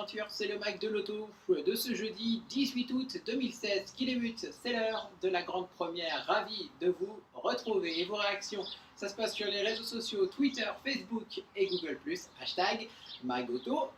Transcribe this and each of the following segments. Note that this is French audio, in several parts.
aventure, c'est le Mac de l'auto de ce jeudi 18 août 2016 qui débute. C'est l'heure de la grande première. Ravi de vous retrouver et vos réactions. Ça se passe sur les réseaux sociaux Twitter, Facebook et Google+. Hashtag MacAuto16.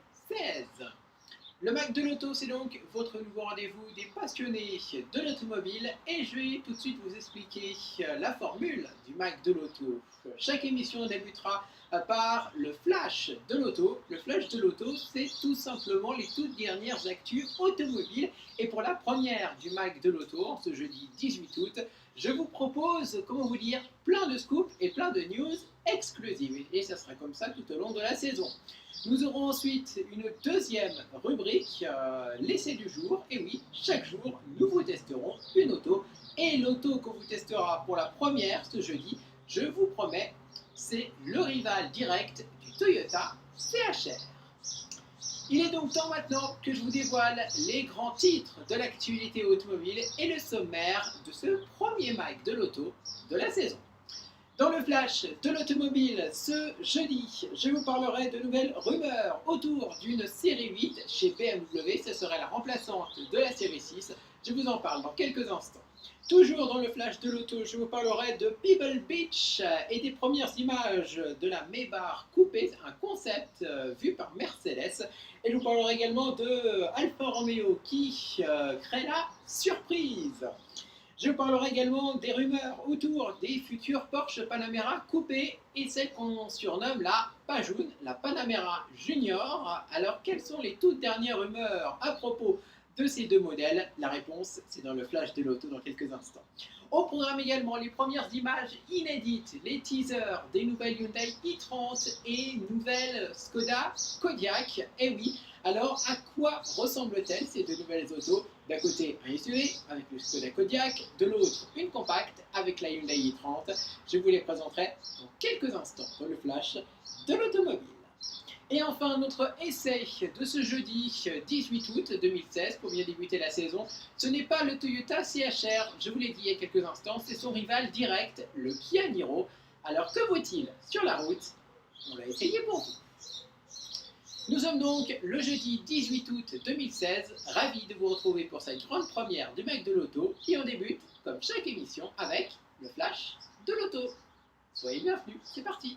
Le Mac de l'auto, c'est donc votre nouveau rendez-vous des passionnés de l'automobile et je vais tout de suite vous expliquer la formule du Mac de l'auto. Chaque émission débutera par le flash de l'auto. Le flash de l'auto, c'est tout simplement les toutes dernières actus automobiles. Et pour la première du Mac de l'auto, en ce jeudi 18 août, je vous propose, comment vous dire, plein de scoops et plein de news exclusives. Et ça sera comme ça tout au long de la saison. Nous aurons ensuite une deuxième rubrique, l'essai du jour. Et oui, chaque jour, nous vous testerons une auto. Et l'auto qu'on vous testera pour la première ce jeudi, je vous promets, c'est le rival direct du Toyota CHR. Il est donc temps maintenant que je vous dévoile les grands titres de l'actualité automobile et le sommaire de ce premier Mac de l'auto de la saison. Dans le flash de l'automobile, ce jeudi, je vous parlerai de nouvelles rumeurs autour d'une série 8 chez BMW. Ce serait la remplaçante de la série 6. Je vous en parle dans quelques instants. Toujours dans le flash de l'auto, je vous parlerai de Pebble Beach et des premières images de la Maybach coupée, un concept vu par Mercedes. Et je vous parlerai également de Alfa Romeo qui crée la surprise. Je vous parlerai également des rumeurs autour des futurs Porsche Panamera coupés et celle qu'on surnomme la Pajoune, la Panamera Junior. Alors, quelles sont les toutes dernières rumeurs à propos de ces deux modèles? La réponse, c'est dans le flash de l'auto dans quelques instants. Au programme également, les premières images inédites, les teasers des nouvelles Hyundai i30 et nouvelles Skoda Kodiaq. Et oui, alors à quoi ressemblent-elles ces deux nouvelles autos? D'un côté un SUV avec le Skoda Kodiaq, de l'autre une compacte avec la Hyundai i30. Je vous les présenterai dans quelques instants dans le flash de l'automobile. Et enfin, notre essai de ce jeudi 18 août 2016 pour bien débuter la saison, ce n'est pas le Toyota CHR, je vous l'ai dit il y a quelques instants, c'est son rival direct, le Kia Niro. Alors que vaut-il sur la route? On l'a essayé pour vous. Nous sommes donc le jeudi 18 août 2016, ravis de vous retrouver pour cette grande première du Mac de l'auto et on débute, comme chaque émission, avec le flash de l'auto. Soyez bienvenus, c'est parti.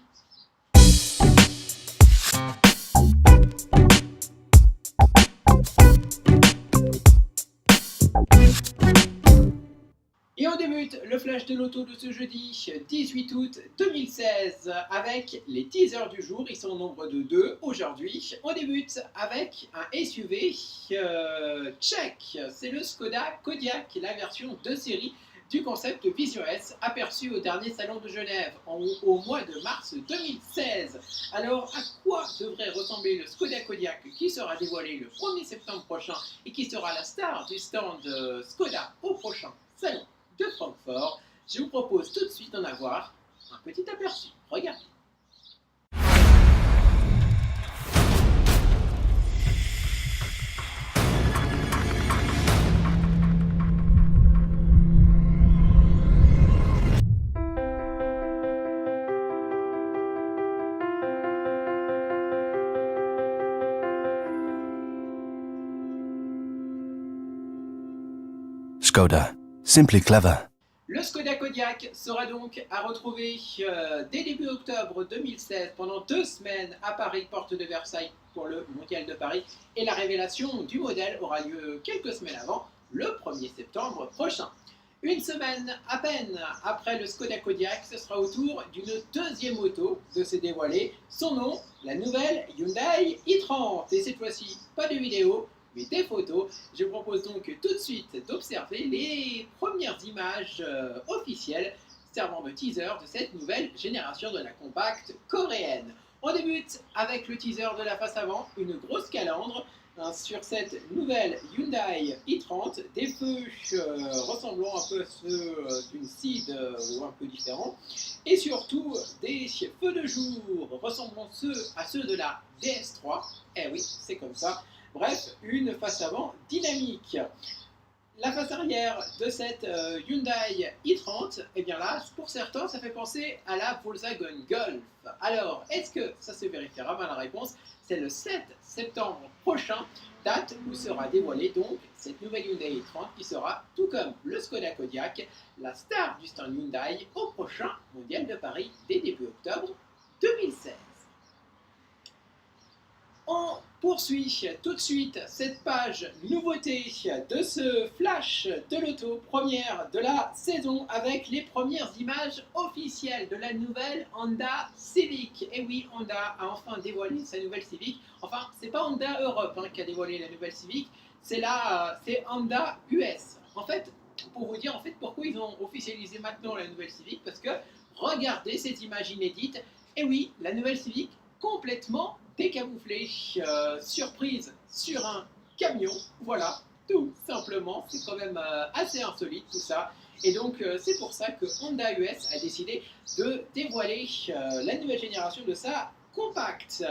Et on débute le flash de l'auto de ce jeudi 18 août 2016 avec les teasers du jour. Ils sont au nombre de 2 aujourd'hui. On débute avec un SUV tchèque. C'est le Skoda Kodiaq, la version de série du concept Vision S aperçu au dernier salon de Genève au mois de mars 2016. Alors, à quoi devrait ressembler le Skoda Kodiaq qui sera dévoilé le 1er septembre prochain et qui sera la star du stand Skoda au prochain salon de Francfort? Je vous propose tout de suite d'en avoir un petit aperçu. Regardez. Skoda. Simply clever. Le Skoda Kodiaq sera donc à retrouver dès début octobre 2016 pendant 2 semaines à Paris, porte de Versailles pour le Mondial de Paris. Et la révélation du modèle aura lieu quelques semaines avant, le 1er septembre prochain. Une semaine à peine après le Skoda Kodiaq, ce sera au tour d'une deuxième auto de se dévoiler. Son nom, la nouvelle Hyundai i30. Et cette fois-ci, pas de vidéo, mais des photos. Je vous propose donc tout de suite d'observer les premières images officielles servant de teaser de cette nouvelle génération de la compacte coréenne. On débute avec le teaser de la face avant, une grosse calandre sur cette nouvelle Hyundai i30, des feux ressemblant un peu à ceux d'une Ceed ou un peu différents, et surtout des feux de jour ressemblant à ceux de la DS3. Eh oui, c'est comme ça. Bref, une face avant dynamique. la face arrière de cette Hyundai i30, et bien là, pour certains, ça fait penser à la Volkswagen Golf. Alors, est-ce que ça se vérifiera? La réponse, c'est le 7 septembre prochain, date où sera dévoilée donc cette nouvelle Hyundai i30 qui sera, tout comme le Skoda Kodiaq, la star du stand Hyundai au prochain Mondial de Paris dès début octobre 2016. On poursuit tout de suite cette page nouveauté de ce flash de l'auto, première de la saison, avec les premières images officielles de la nouvelle Honda Civic. Et oui, Honda a enfin dévoilé sa nouvelle Civic. Enfin, c'est pas Honda Europe qui a dévoilé la nouvelle Civic, c'est Honda US. En fait, pour vous dire pourquoi ils ont officialisé maintenant la nouvelle Civic, parce que regardez cette image inédite. Et oui, la nouvelle Civic complètement décamouflé, surprise sur un camion, voilà, tout simplement, c'est quand même assez insolite tout ça, et donc c'est pour ça que Honda US a décidé de dévoiler la nouvelle génération de sa compact.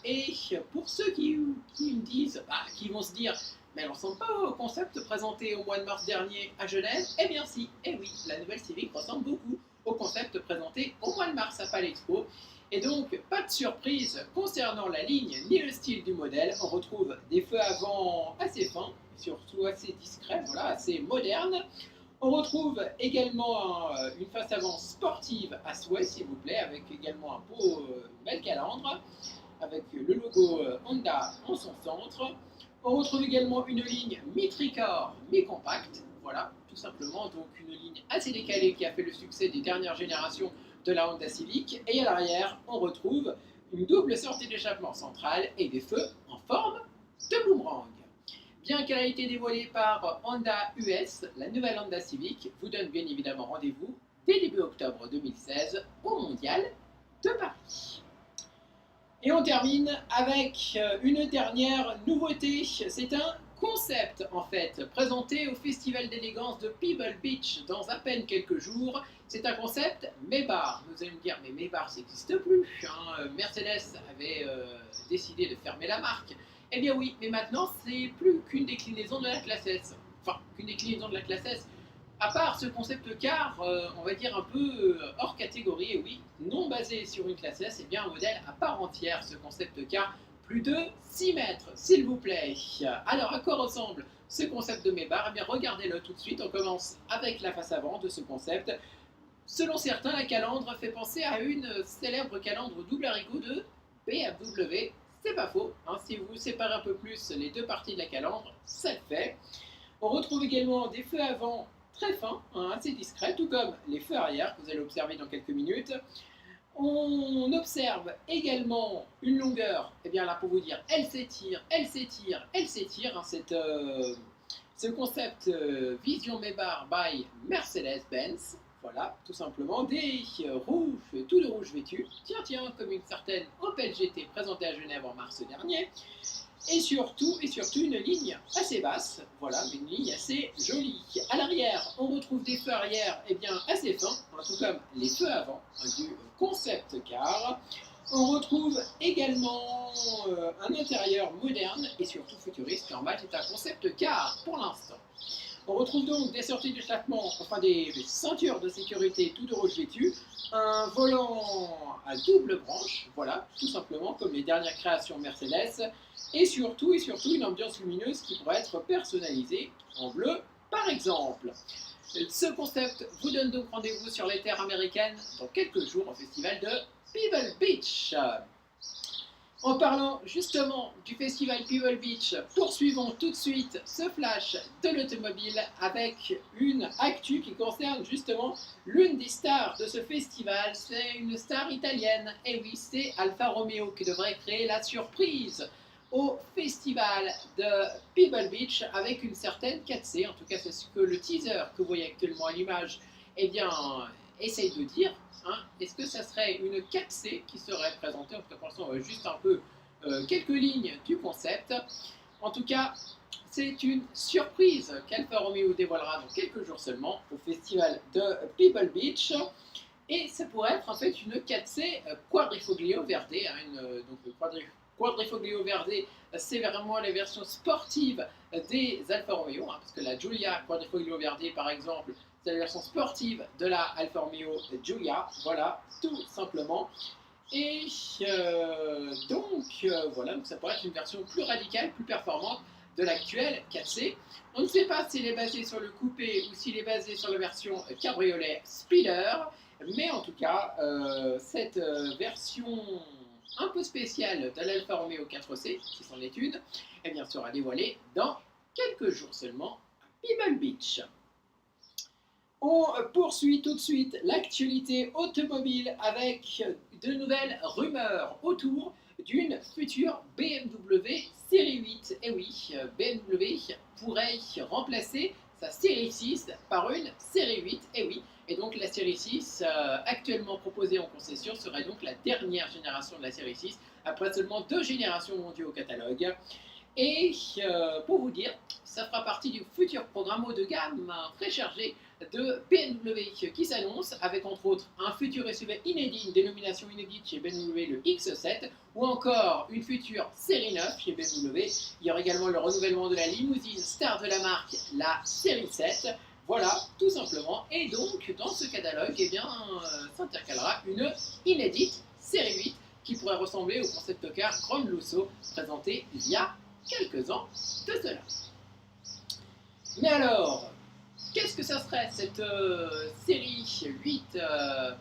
Et pour ceux qui me disent, qui vont se dire, mais elle ne ressemble pas au concept présenté au mois de mars dernier à Genève, eh bien si, et oui, la nouvelle Civic ressemble beaucoup au concept présenté au mois de mars à Palexpo. Et donc, pas de surprise concernant la ligne ni le style du modèle. On retrouve des feux avant assez fins, surtout assez discrets, voilà, assez modernes. On retrouve également une face avant sportive à souhait, s'il vous plaît, avec également un beau bel calandre, avec le logo Honda en son centre. On retrouve également une ligne mi-tricorps, mi-compact, voilà, tout simplement, donc une ligne assez décalée qui a fait le succès des dernières générations de la Honda Civic, et à l'arrière, on retrouve une double sortie d'échappement centrale et des feux en forme de boomerang. Bien qu'elle ait été dévoilée par Honda US, la nouvelle Honda Civic vous donne bien évidemment rendez-vous dès début octobre 2016 au Mondial de Paris. Et on termine avec une dernière nouveauté, c'est un concept en fait, présenté au Festival d'élégance de Pebble Beach dans à peine quelques jours. C'est un concept Maybach. Vous allez me dire, mais Maybach ça n'existe plus, Mercedes avait décidé de fermer la marque. Eh bien oui, mais maintenant c'est plus qu'une déclinaison de la classe S. Enfin, qu'une déclinaison de la classe S. À part ce concept car, on va dire un peu hors catégorie, et oui, non basé sur une classe S, c'est bien un modèle à part entière, ce concept car, plus de 6 mètres, s'il vous plaît. Alors, à quoi ressemble ce concept de Maybach? Eh bien, regardez-le tout de suite, on commence avec la face avant de ce concept. Selon certains, la calandre fait penser à une célèbre calandre double haricot de BMW. C'est pas faux, si vous séparez un peu plus les deux parties de la calandre, ça le fait. On retrouve également des feux avant très fins, assez discrets, tout comme les feux arrière que vous allez observer dans quelques minutes. On observe également une longueur, et bien là pour vous dire, elle s'étire, elle s'étire, elle s'étire, ce concept Vision Maybach by Mercedes-Benz. Voilà, tout simplement, des rouges, tout de rouge vêtus, tiens, comme une certaine Opel GT présentée à Genève en mars dernier, et surtout une ligne assez basse, voilà, mais une ligne assez jolie. À l'arrière, on retrouve des feux arrière assez fins, tout comme les feux avant du concept car. On retrouve également un intérieur moderne et surtout futuriste, normal, c'est un concept car pour l'instant. On retrouve donc des sorties d'échappement, enfin des ceintures de sécurité tout de rouge vêtu, un volant à double branche, voilà, tout simplement comme les dernières créations Mercedes, et surtout une ambiance lumineuse qui pourrait être personnalisée en bleu par exemple. Ce concept vous donne donc rendez-vous sur les terres américaines dans quelques jours au festival de Pebble Beach. En parlant justement du festival Pebble Beach, poursuivons tout de suite ce flash de l'automobile avec une actu qui concerne justement l'une des stars de ce festival. C'est une star italienne, et oui, c'est Alfa Romeo qui devrait créer la surprise au festival de Pebble Beach avec une certaine 4C. En tout cas, c'est ce que le teaser que vous voyez actuellement à l'image essaye de dire. Est-ce que ça serait une 4C qui serait présentée? En tout cas, pour l'instant, juste un peu quelques lignes du concept. En tout cas, c'est une surprise qu'Alfa Romeo dévoilera dans quelques jours seulement au festival de Pebble Beach. Et ça pourrait être en fait une 4C Quadrifoglio Verde, donc Quadrifoglio Verde, c'est vraiment la version sportive des Alfa Romeo, hein, parce que la Giulia Quadrifoglio Verde, par exemple, c'est la version sportive de la Alfa Romeo Giulia, voilà, tout simplement. Et voilà, donc ça pourrait être une version plus radicale, plus performante de l'actuelle 4C. On ne sait pas s'il est basé sur le coupé ou s'il est basé sur la version cabriolet Speeder, mais en tout cas, cette version un peu spéciale de l'Alfa Romeo 4C, si c'en est une, eh bien, sera dévoilée dans quelques jours seulement à Pebble Beach. On poursuit tout de suite l'actualité automobile avec de nouvelles rumeurs autour d'une future BMW série 8. Et oui, BMW pourrait remplacer sa série 6 par une série 8. Et oui, et donc la série 6 actuellement proposée en concession serait donc la dernière génération de la série 6 après seulement 2 générations mondiales au catalogue. Et pour vous dire, ça fera partie du futur programme haut de gamme très chargé de BMW qui s'annonce, avec entre autres un futur SUV inédit, une dénomination inédite chez BMW, le X7, ou encore une future série 9 chez BMW. Il y aura également le renouvellement de la limousine star de la marque, la série 7. Voilà, tout simplement. Et donc, dans ce catalogue, eh bien, s'intercalera une inédite série 8 qui pourrait ressembler au concept car Grand Lusso présenté il y a quelques ans de cela. Mais alors, qu'est-ce que ça serait cette série 8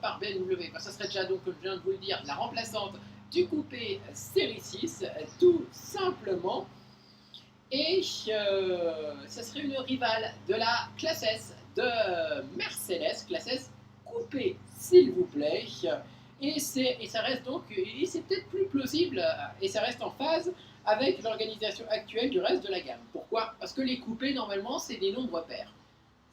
par BMW? Ça serait déjà donc, comme je viens de vous le dire, la remplaçante du coupé série 6, tout simplement. Et ça serait une rivale de la classe S de Mercedes, classe S coupé s'il vous plaît. Et ça reste donc, et c'est peut-être plus plausible, et ça reste en phase avec l'organisation actuelle du reste de la gamme. Pourquoi? Parce que les coupés, normalement, c'est des nombres pairs.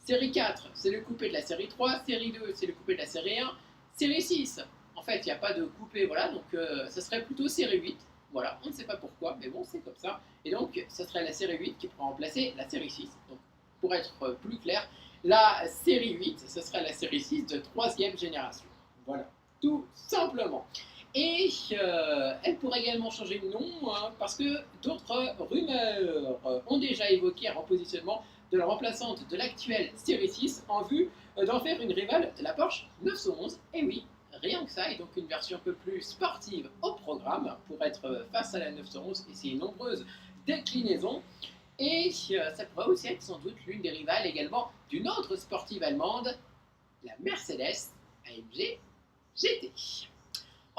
Série 4, c'est le coupé de la série 3, série 2, c'est le coupé de la série 1, série 6, en fait, il n'y a pas de coupé, voilà, donc ça serait plutôt série 8, voilà, on ne sait pas pourquoi, mais bon, c'est comme ça. Et donc, ça serait la série 8 qui pourrait remplacer la série 6. Donc, pour être plus clair, la série 8, ce serait la série 6 de 3e génération. Voilà, tout simplement. Et elle pourrait également changer de nom, hein, parce que d'autres rumeurs ont déjà évoqué un repositionnement de la remplaçante de l'actuelle série 6 en vue d'en faire une rivale de la Porsche 911. Et oui, rien que ça, et donc une version un peu plus sportive au programme pour être face à la 911 et ses nombreuses déclinaisons. Et ça pourrait aussi être sans doute l'une des rivales également d'une autre sportive allemande, la Mercedes AMG GT.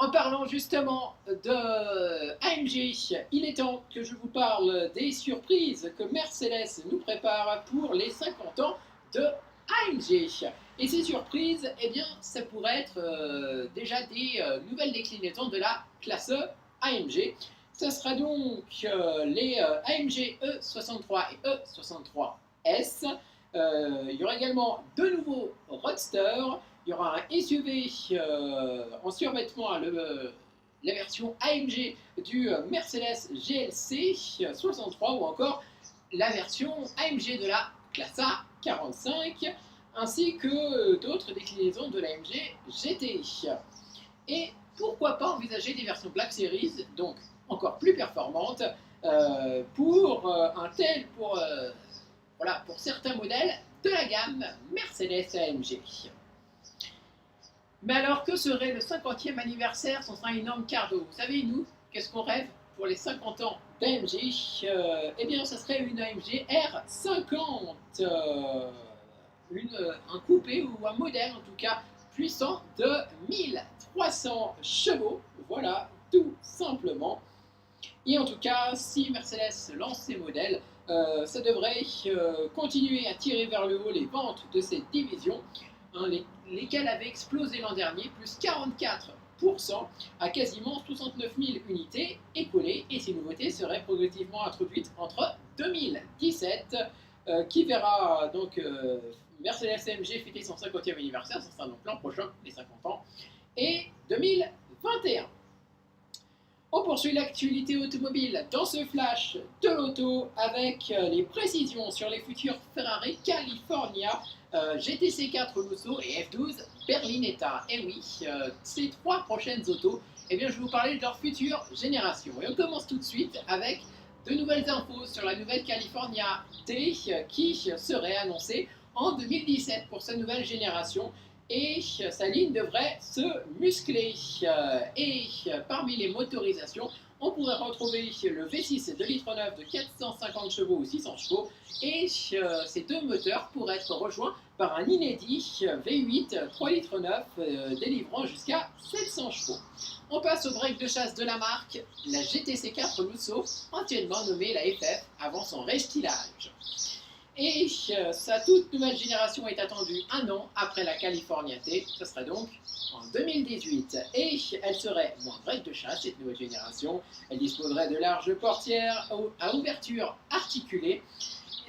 En parlant justement de AMG, il est temps que je vous parle des surprises que Mercedes nous prépare pour les 50 ans de AMG. Et ces surprises, eh bien, ça pourrait être déjà des nouvelles déclinaisons de la classe AMG. Ça sera donc les AMG E63 et E63S. Il y aura également deux nouveaux Roadsters. Il y aura un SUV en survêtement, la version AMG du Mercedes GLC 63 ou encore la version AMG de la classe A45 ainsi que d'autres déclinaisons de l'AMG GT. Et pourquoi pas envisager des versions Black Series, donc encore plus performantes, pour certains modèles de la gamme Mercedes AMG. Mais alors, que serait le 50e anniversaire sans un énorme cardo? Vous savez, nous, qu'est-ce qu'on rêve pour les 50 ans d'AMG? Eh bien, ça serait une AMG R50, un coupé ou un modèle, en tout cas, puissant de 1300 chevaux. Voilà, tout simplement. Et en tout cas, si Mercedes lance ces modèles, ça devrait continuer à tirer vers le haut les ventes de cette division, lesquelles avaient explosé l'an dernier, plus 44% à quasiment 69 000 unités écoulées, et ces nouveautés seraient progressivement introduites entre 2017, qui verra donc Mercedes AMG fêter son 50e anniversaire, ça sera donc l'an prochain, les 50 ans, et 2021. On poursuit l'actualité automobile dans ce flash de l'auto avec les précisions sur les futurs Ferrari California GTC 4 Lusso et F12 Berlinetta. Et oui, ces trois prochaines autos, eh bien, je vais vous parler de leur future génération. Et on commence tout de suite avec de nouvelles infos sur la nouvelle California T qui serait annoncée en 2017 pour sa nouvelle génération. Et sa ligne devrait se muscler. Et parmi les motorisations, on pourrait retrouver le V6 2 litres 9 de 450 chevaux ou 600 chevaux. Et ces deux moteurs pourraient être rejoints par un inédit V8 3 litres 9 délivrant jusqu'à 700 chevaux. On passe au break de chasse de la marque, la GTC 4 Lusso, anciennement nommée la FF avant son restylage. Et sa toute nouvelle génération est attendue un an après la California T, ce serait donc en 2018. Et elle serait moins break de chasse, cette nouvelle génération. Elle disposerait de larges portières à ouverture articulée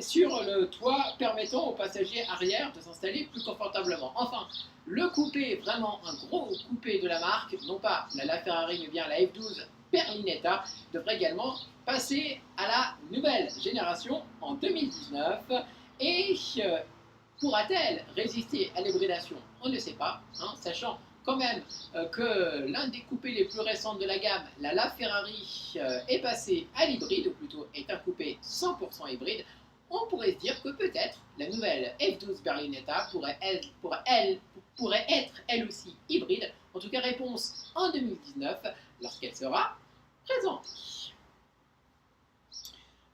sur le toit, permettant aux passagers arrière de s'installer plus confortablement. Enfin, le coupé, vraiment un gros coupé de la marque, non pas la Ferrari mais bien la F12 Berlinetta, devrait également passer à la nouvelle génération en 2019. Et pourra-t-elle résister à l'hybridation? On ne sait pas, sachant quand même que l'un des coupés les plus récents de la gamme, la LaFerrari, est passé à l'hybride, ou plutôt est un coupé 100% hybride. On pourrait se dire que peut-être la nouvelle F12 Berlinetta pourrait être elle aussi hybride. En tout cas, réponse en 2019 lorsqu'elle sera présentée.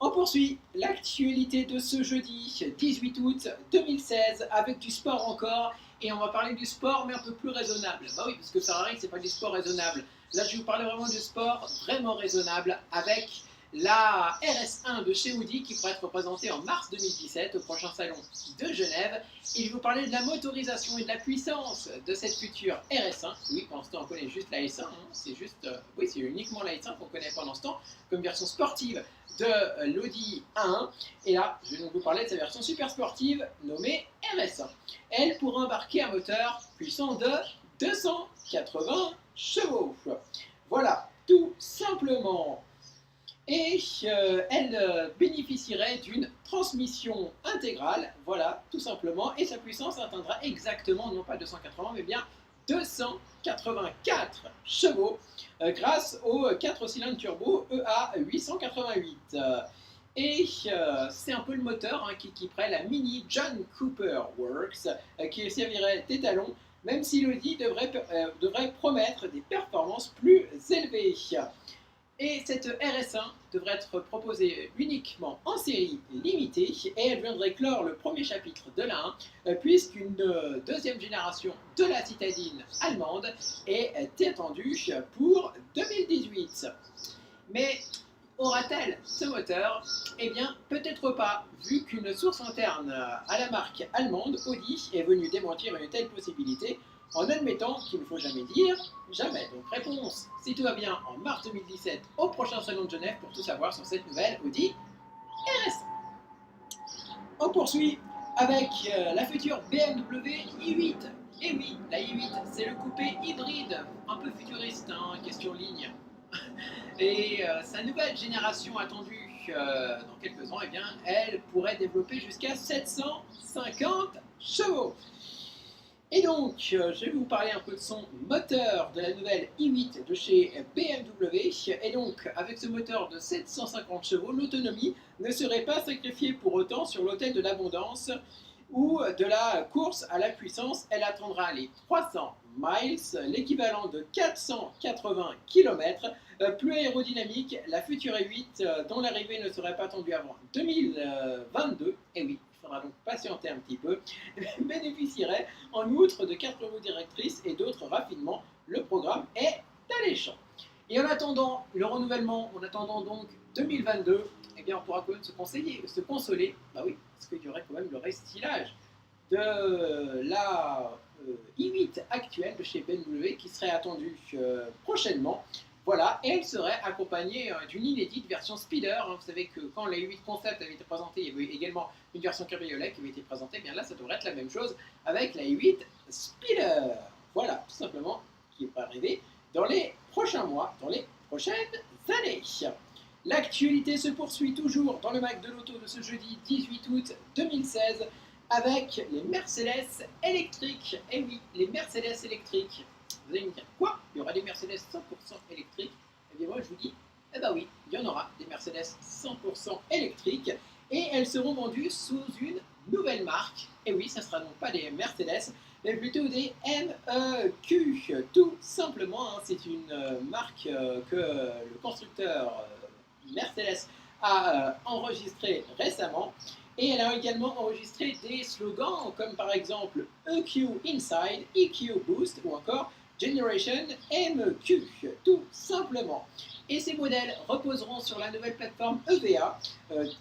On poursuit l'actualité de ce jeudi 18 août 2016 avec du sport encore. Et on va parler du sport mais un peu plus raisonnable. Bah oui, parce que Ferrari c'est pas du sport raisonnable. Là je vais vous parler vraiment du sport vraiment raisonnable avec la RS1 de chez Audi qui pourrait être présentée en mars 2017 au prochain salon de Genève. Et je vais vous parler de la motorisation et de la puissance de cette future RS1. Oui, pour l'instant on connaît juste la S1, c'est juste, oui, c'est uniquement la S1 qu'on connaît pendant ce temps comme version sportive de l'Audi A1. Et là, je vais donc vous parler de sa version super sportive nommée RS1. Elle pourra embarquer un moteur puissant de 280 chevaux. Voilà, tout simplement. Et elle bénéficierait d'une transmission intégrale, voilà, tout simplement, et sa puissance atteindra exactement, non pas 280, mais bien 284 chevaux, grâce au 4 cylindres turbo EA 888. Et c'est un peu le moteur qui prend la Mini John Cooper Works, qui servirait d'étalon, même si l'Audi devrait promettre des performances plus élevées. Et cette RS1 devrait être proposée uniquement en série limitée et elle viendrait clore le premier chapitre de la 1 puisqu'une deuxième génération de la citadine allemande est attendue pour 2018. Mais aura-t-elle ce moteur? Eh bien, peut-être pas, vu qu'une source interne à la marque allemande, Audi, est venue démentir une telle possibilité en admettant qu'il ne faut jamais dire jamais. Donc réponse, si tout va bien, en mars 2017 au prochain salon de Genève pour tout savoir sur cette nouvelle Audi RS. On poursuit avec la future BMW i8. Et oui, la i8, c'est le coupé hybride, un peu futuriste, question ligne. Et sa nouvelle génération attendue dans quelques ans, eh bien, elle pourrait développer jusqu'à 750 chevaux. Et donc, je vais vous parler un peu de son moteur de la nouvelle i8 de chez BMW. Et donc, avec ce moteur de 750 chevaux, l'autonomie ne serait pas sacrifiée pour autant sur l'autel de l'abondance ou de la course à la puissance. Elle atteindra les 300 miles, l'équivalent de 480 km. Plus aérodynamique, la future i8, dont l'arrivée ne serait pas attendue avant 2022, et oui, il faudra donc patienter un petit peu, bénéficierait en outre de 4 roues directrices et d'autres raffinements. Le programme est alléchant. Et en attendant le renouvellement, en attendant donc 2022, eh bien on pourra quand même se consoler, bah oui, parce qu'il y aurait quand même le restylage de la i8 actuelle de chez BMW qui serait attendue prochainement. Voilà, et elle serait accompagnée d'une inédite version Speeder. Vous savez que quand la i8 Concept avait été présentée, il y avait également une version cabriolet qui avait été présentée. Bien là, ça devrait être la même chose avec la i8 Speeder. Voilà, tout simplement, qui va arriver dans les prochains mois, dans les prochaines années. L'actualité se poursuit toujours dans le Mac de l'Auto de ce jeudi 18 août 2016 avec les Mercedes électriques. Eh oui, les Mercedes électriques. Vous allez me dire quoi? Il y aura des Mercedes 100% électriques? Eh bien moi je vous dis, eh ben oui, il y en aura des Mercedes 100% électriques et elles seront vendues sous une nouvelle marque. Et oui, ça ne sera donc pas des Mercedes, mais plutôt des MEQ. Tout simplement, hein, c'est une marque que le constructeur Mercedes a enregistré récemment. Et elle a également enregistré des slogans comme par exemple EQ Inside, EQ Boost ou encore Generation MEQ, tout simplement. Et ces modèles reposeront sur la nouvelle plateforme EVA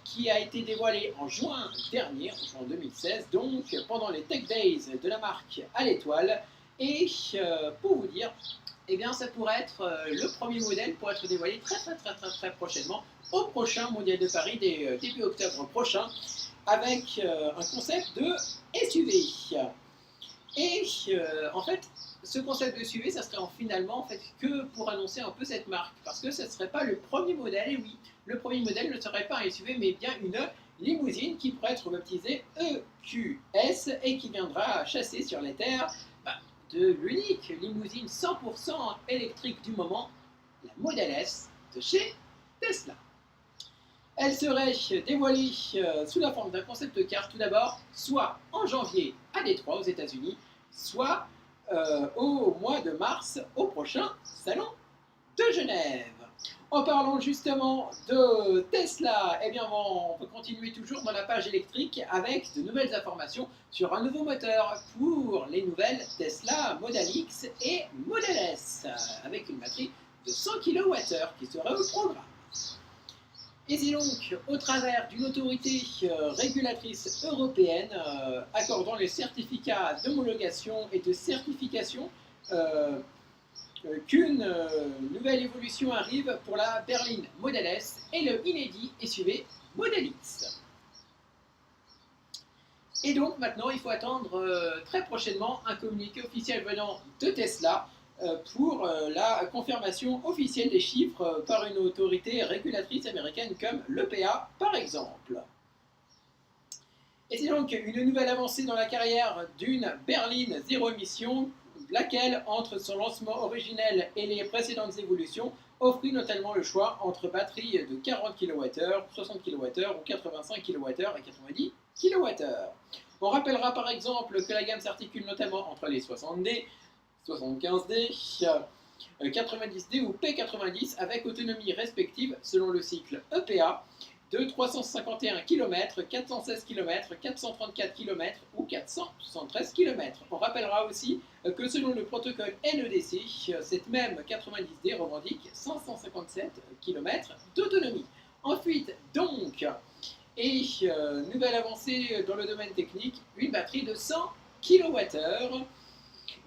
qui a été dévoilée en juin dernier, en juin 2016, donc pendant les Tech Days de la marque à l'étoile. Et pour vous dire, eh bien, ça pourrait être le premier modèle pour être dévoilé très prochainement au prochain Mondial de Paris début octobre prochain avec un concept de SUV. Et en fait, ce concept de SUV, ça serait finalement en fait que pour annoncer un peu cette marque, parce que ce ne serait pas le premier modèle, et oui, le premier modèle ne serait pas un SUV, mais bien une limousine qui pourrait être baptisée EQS et qui viendra chasser sur les terres de l'unique limousine 100% électrique du moment, la Model S de chez Tesla. Elle serait dévoilée sous la forme d'un concept car tout d'abord, soit en janvier à Détroit aux États-Unis, soit au mois de mars au prochain salon de Genève. En parlant justement de Tesla, eh bien on peut continuer toujours dans la page électrique avec de nouvelles informations sur un nouveau moteur pour les nouvelles Tesla Model X et Model S, avec une batterie de 100 kWh qui serait au programme. Et c'est donc au travers d'une autorité régulatrice européenne accordant les certificats d'homologation et de certification qu'une nouvelle évolution arrive pour la berline Model S et le inédit SUV Model X. Et donc maintenant il faut attendre très prochainement un communiqué officiel venant de Tesla pour la confirmation officielle des chiffres par une autorité régulatrice américaine comme l'EPA par exemple. Et c'est donc une nouvelle avancée dans la carrière d'une berline zéro émission, laquelle, entre son lancement originel et les précédentes évolutions, offrit notamment le choix entre batteries de 40 kWh, 60 kWh ou 85 kWh et 90 kWh. On rappellera par exemple que la gamme s'articule notamment entre les 60D, 75D, 90D ou P90 avec autonomie respective selon le cycle EPA de 351 km, 416 km, 434 km ou 473 km. On rappellera aussi que selon le protocole NEDC, cette même 90D revendique 557 km d'autonomie. Ensuite, donc, et nouvelle avancée dans le domaine technique, une batterie de 100 kWh.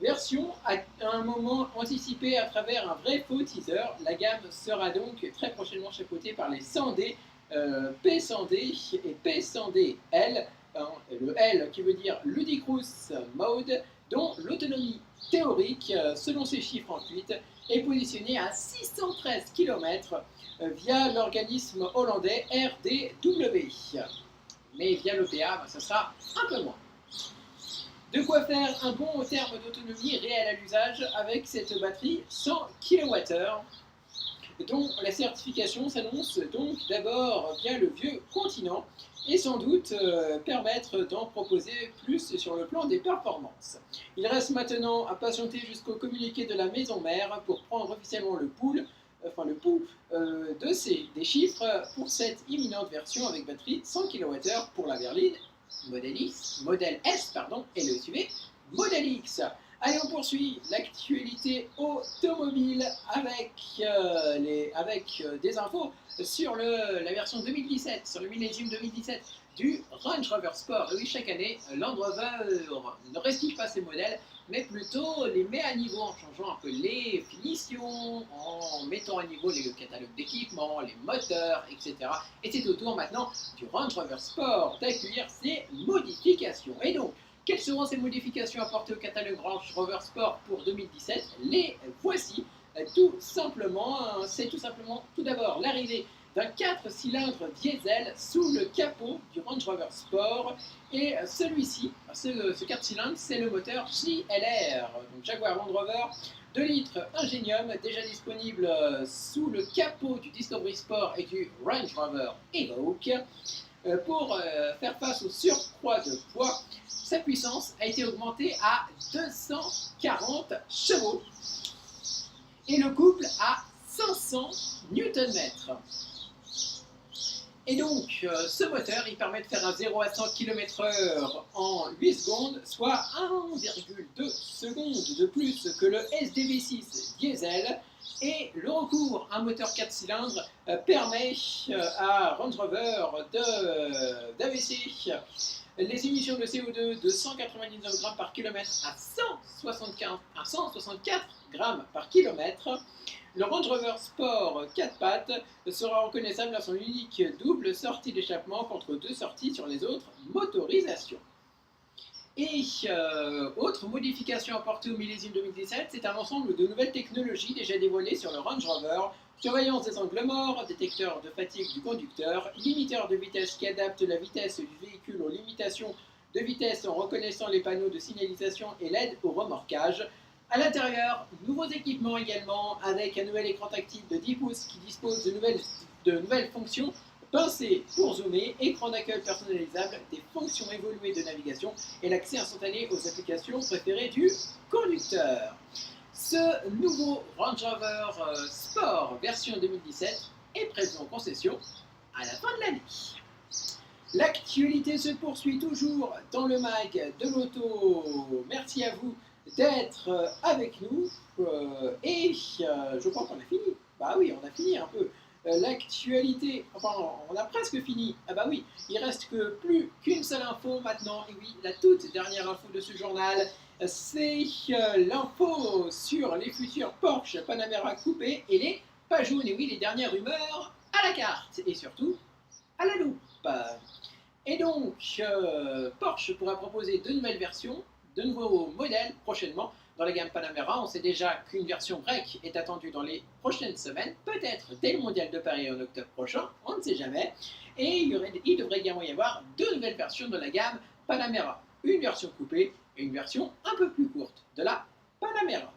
Version à un moment anticipé à travers un vrai faux teaser. La gamme sera donc très prochainement chapeautée par les 100D, P100D et P100DL, le L qui veut dire Ludicrous Mode, dont l'autonomie théorique, selon ces chiffres en fuite, est positionnée à 613 km via l'organisme hollandais RDW. Mais via l'EPA, ça sera un peu moins. De quoi faire un bon terme d'autonomie réel à l'usage avec cette batterie 100 kWh, dont la certification s'annonce donc d'abord via le vieux continent et sans doute permettre d'en proposer plus sur le plan des performances. Il reste maintenant à patienter jusqu'au communiqué de la maison mère pour prendre officiellement le pouls des chiffres pour cette imminente version avec batterie 100 kWh pour la berline Model S et le SUV Model X. Allez, on poursuit l'actualité automobile avec des infos sur la version 2017, sur le millésime 2017 du Range Rover Sport. Et oui, chaque année, Land Rover ne recycle pas ses modèles, mais plutôt les met à niveau en changeant un peu les finitions, en mettant à niveau le catalogue d'équipements, les moteurs, etc. Et c'est au tour maintenant du Range Rover Sport d'accueillir ces modifications. Et donc, quelles seront ces modifications apportées au catalogue Range Rover Sport pour 2017? Les voici. tout simplement, c'est tout simplement tout d'abord l'arrivée d'un 4 cylindres diesel sous le capot du Range Rover Sport. Et celui-ci, ce 4 cylindres, c'est le moteur JLR, donc Jaguar Land Rover 2 litres Ingenium, déjà disponible sous le capot du Discovery Sport et du Range Rover Evoque. Pour faire face au surcroît de poids, sa puissance a été augmentée à 240 chevaux et le couple à 500 Nm. Et donc, ce moteur, il permet de faire un 0 à 100 km/h en 8 secondes, soit 1,2 secondes de plus que le SDV6 diesel. Et le recours à un moteur 4 cylindres permet à Range Rover d'abaisser les émissions de CO2 de 199 grammes par kilomètre à 164 grammes par kilomètre. Le Range Rover Sport 4 pattes sera reconnaissable à son unique double sortie d'échappement contre 2 sorties sur les autres motorisations. Et autre modification apportée au millésime 2017, c'est un ensemble de nouvelles technologies déjà dévoilées sur le Range Rover. Surveillance des angles morts, détecteur de fatigue du conducteur, limiteur de vitesse qui adapte la vitesse du véhicule aux limitations de vitesse en reconnaissant les panneaux de signalisation et l'aide au remorquage. À l'intérieur, nouveaux équipements également, avec un nouvel écran tactile de 10 pouces qui dispose de nouvelles fonctions, pincée pour zoomer, écran d'accueil personnalisable, des fonctions évoluées de navigation et l'accès instantané aux applications préférées du conducteur. Ce nouveau Range Rover Sport version 2017 est présent en concession à la fin de l'année. L'actualité se poursuit toujours dans le mag de l'auto. Merci à vous d'être avec nous et je crois qu'on a fini. Bah oui, on a fini un peu. L'actualité, enfin on a presque fini, ah bah oui, il reste que plus qu'une seule info maintenant, et oui, la toute dernière info de ce journal, c'est l'info sur les futurs Porsche Panamera coupés et les Pajounes, et oui, les dernières rumeurs à la carte, et surtout à la loupe. Et donc, Porsche pourra proposer de nouvelles versions, de nouveaux modèles prochainement dans la gamme Panamera. On sait déjà qu'une version break est attendue dans les prochaines semaines, peut-être dès le mondial de Paris en octobre prochain, on ne sait jamais. Et il devrait également y avoir 2 nouvelles versions de la gamme Panamera, une version coupée et une version un peu plus courte de la Panamera.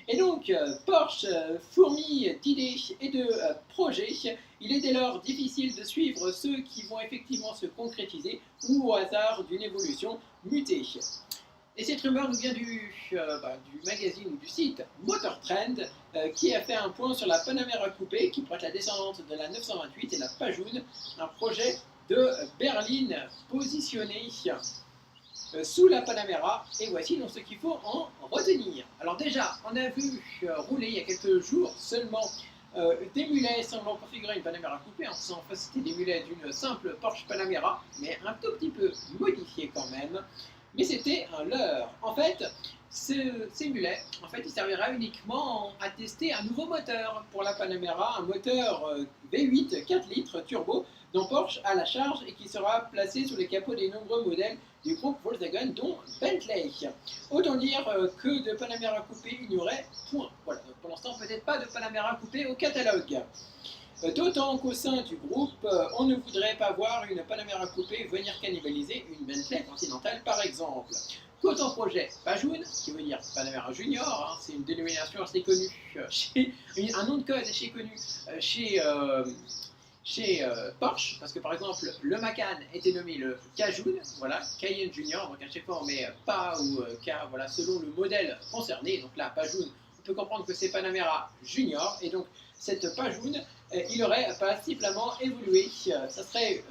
Et donc, Porsche fourmille d'idées et de projets. Il est dès lors difficile de suivre ceux qui vont effectivement se concrétiser ou au hasard d'une évolution mutée. Et cette rumeur nous vient du magazine ou du site Motor Trend qui a fait un point sur la Panamera coupée qui pourrait être la descendante de la 928 et la Pajoune, un projet de berline positionné sous la Panamera. Et voici donc ce qu'il faut en retenir. Alors déjà, on a vu rouler il y a quelques jours seulement des mulets semblant configurer une Panamera coupée. En fait, c'était des mulets d'une simple Porsche Panamera, mais un tout petit peu modifiés quand même. Mais c'était un leurre. En fait, ces mulets, il servira uniquement à tester un nouveau moteur pour la Panamera, un moteur V8 4 litres turbo dont Porsche a la charge et qui sera placé sous les capots des nombreux modèles du groupe Volkswagen, dont Bentley. Autant dire que de Panamera coupé, il n'y aurait point. Voilà, donc pour l'instant, peut-être pas de Panamera coupé au catalogue. D'autant qu'au sein du groupe, on ne voudrait pas voir une Panamera coupée venir cannibaliser une Bentley Continental par exemple. Côté projet Pajoune, qui veut dire Panamera Junior, c'est une dénomination assez connue, un nom de code assez connu chez Porsche, parce que par exemple le Macan était nommé le Cajoun, voilà, Cayenne Junior, donc à chaque fois on met PA ou K, voilà, selon le modèle concerné. Donc là, Pajoune, on peut comprendre que c'est Panamera Junior, et donc cette Pajoune, il aurait passablement évolué. Ça serait,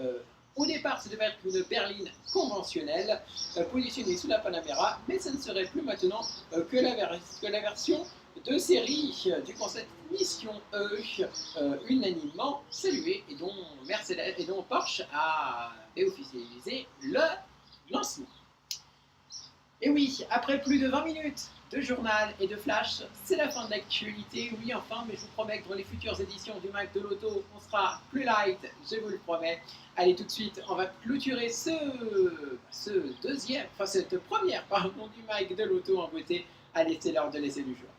au départ, ça devait être une berline conventionnelle positionnée sous la Panamera, mais ça ne serait plus maintenant que la version de série du concept Mission E, unanimement salué, et dont Porsche a officialisé le lancement. Et oui, après plus de 20 minutes de journal et de flash, c'est la fin de l'actualité. Oui, enfin, mais je vous promets que dans les futures éditions du Mag de l'Auto, on sera plus light, je vous le promets. Allez, tout de suite, on va clôturer cette première du Mag de l'Auto en beauté. Allez, c'est l'heure de l'essai du jour.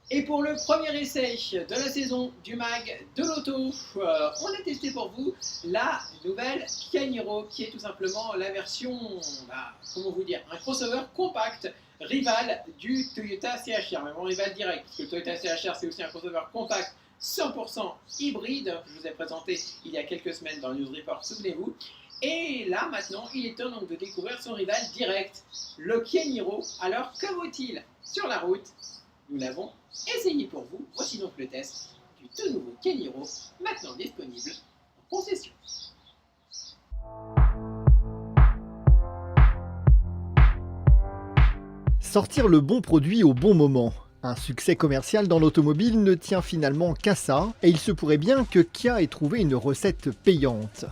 Et pour le premier essai de la saison du mag de l'auto, on a testé pour vous la nouvelle Kia Niro, qui est tout simplement la version, comment vous dire, un crossover compact, rival du Toyota CHR, même en rival direct, parce que le Toyota CHR c'est aussi un crossover compact 100% hybride, que je vous ai présenté il y a quelques semaines dans le News Report, souvenez-vous. Et là, maintenant, il est temps donc de découvrir son rival direct, le Kia Niro. Alors, que vaut-il sur la route? Nous l'avons essayé pour vous. Voici donc le test du tout nouveau Kia Niro, maintenant disponible en concession. Sortir le bon produit au bon moment. Un succès commercial dans l'automobile ne tient finalement qu'à ça, et il se pourrait bien que Kia ait trouvé une recette payante.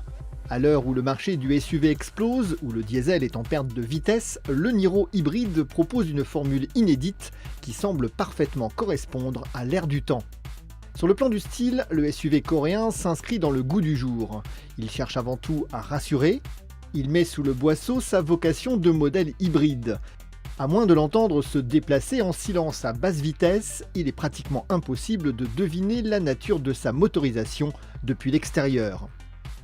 À l'heure où le marché du SUV explose, où le diesel est en perte de vitesse, le Niro hybride propose une formule inédite qui semble parfaitement correspondre à l'ère du temps. Sur le plan du style, le SUV coréen s'inscrit dans le goût du jour. Il cherche avant tout à rassurer. Il met sous le boisseau sa vocation de modèle hybride. À moins de l'entendre se déplacer en silence à basse vitesse, il est pratiquement impossible de deviner la nature de sa motorisation depuis l'extérieur.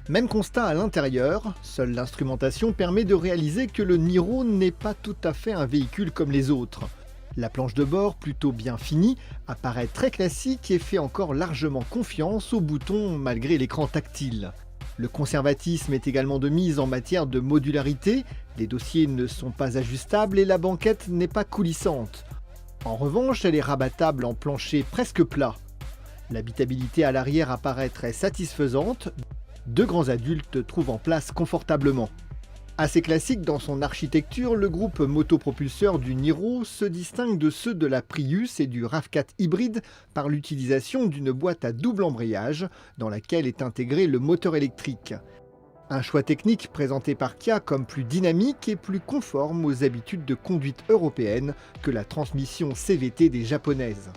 Même constat à l'intérieur, seule l'instrumentation permet de réaliser que le Niro n'est pas tout à fait un véhicule comme les autres. La planche de bord, plutôt bien finie, apparaît très classique et fait encore largement confiance aux boutons malgré l'écran tactile. Le conservatisme est également de mise en matière de modularité, les dossiers ne sont pas ajustables et la banquette n'est pas coulissante. En revanche, elle est rabattable en plancher presque plat. L'habitabilité à l'arrière apparaît très satisfaisante, deux grands adultes trouvent en place confortablement. Assez classique dans son architecture, le groupe motopropulseur du Niro se distingue de ceux de la Prius et du RAV4 hybride par l'utilisation d'une boîte à double embrayage dans laquelle est intégré le moteur électrique. Un choix technique présenté par Kia comme plus dynamique et plus conforme aux habitudes de conduite européennes que la transmission CVT des japonaises.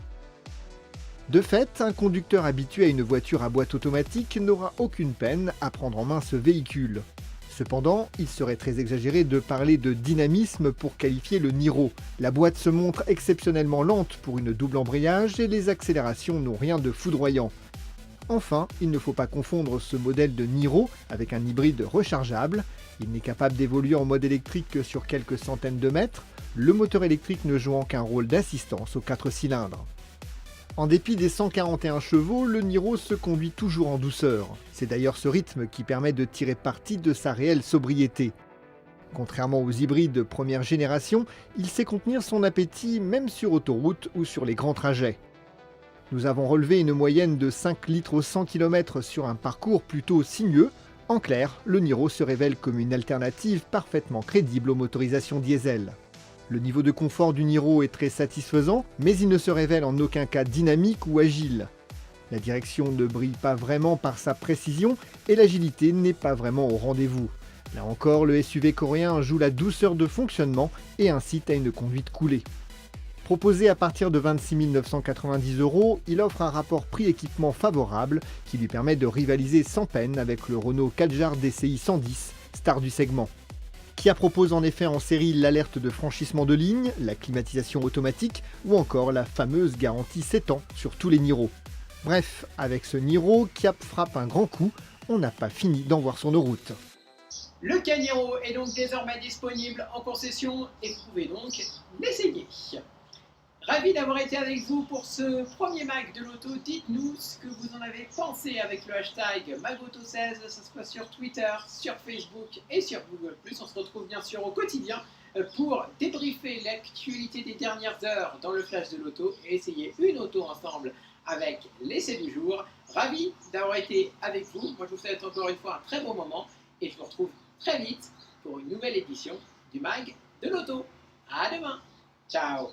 De fait, un conducteur habitué à une voiture à boîte automatique n'aura aucune peine à prendre en main ce véhicule. Cependant, il serait très exagéré de parler de dynamisme pour qualifier le Niro. La boîte se montre exceptionnellement lente pour une double embrayage et les accélérations n'ont rien de foudroyant. Enfin, il ne faut pas confondre ce modèle de Niro avec un hybride rechargeable. Il n'est capable d'évoluer en mode électrique que sur quelques centaines de mètres, le moteur électrique ne jouant qu'un rôle d'assistance aux 4 cylindres. En dépit des 141 chevaux, le Niro se conduit toujours en douceur. C'est d'ailleurs ce rythme qui permet de tirer parti de sa réelle sobriété. Contrairement aux hybrides première génération, il sait contenir son appétit même sur autoroute ou sur les grands trajets. Nous avons relevé une moyenne de 5 litres au 100 km sur un parcours plutôt sinueux. En clair, le Niro se révèle comme une alternative parfaitement crédible aux motorisations diesel. Le niveau de confort du Niro est très satisfaisant, mais il ne se révèle en aucun cas dynamique ou agile. La direction ne brille pas vraiment par sa précision et l'agilité n'est pas vraiment au rendez-vous. Là encore, le SUV coréen joue la douceur de fonctionnement et incite à une conduite coolée. Proposé à partir de 26 990 €, il offre un rapport prix-équipement favorable qui lui permet de rivaliser sans peine avec le Renault Kadjar DCi 110, star du segment. Kia propose en effet en série l'alerte de franchissement de ligne, la climatisation automatique ou encore la fameuse garantie 7 ans sur tous les Niro. Bref, avec ce Niro, Kia frappe un grand coup, on n'a pas fini d'en voir sur nos routes. Le Kia Niro est donc désormais disponible en concession et vous pouvez donc l'essayer. Ravi d'avoir été avec vous pour ce premier mag de l'auto. Dites-nous ce que vous en avez pensé avec le hashtag Magauto16. Ça se passe sur Twitter, sur Facebook et sur Google+. On se retrouve bien sûr au quotidien pour débriefer l'actualité des dernières heures dans le flash de l'auto et essayer une auto ensemble avec l'essai du jour. Ravi d'avoir été avec vous. Moi je vous souhaite encore une fois un très bon moment et je vous retrouve très vite pour une nouvelle édition du mag de l'auto. À demain. Ciao.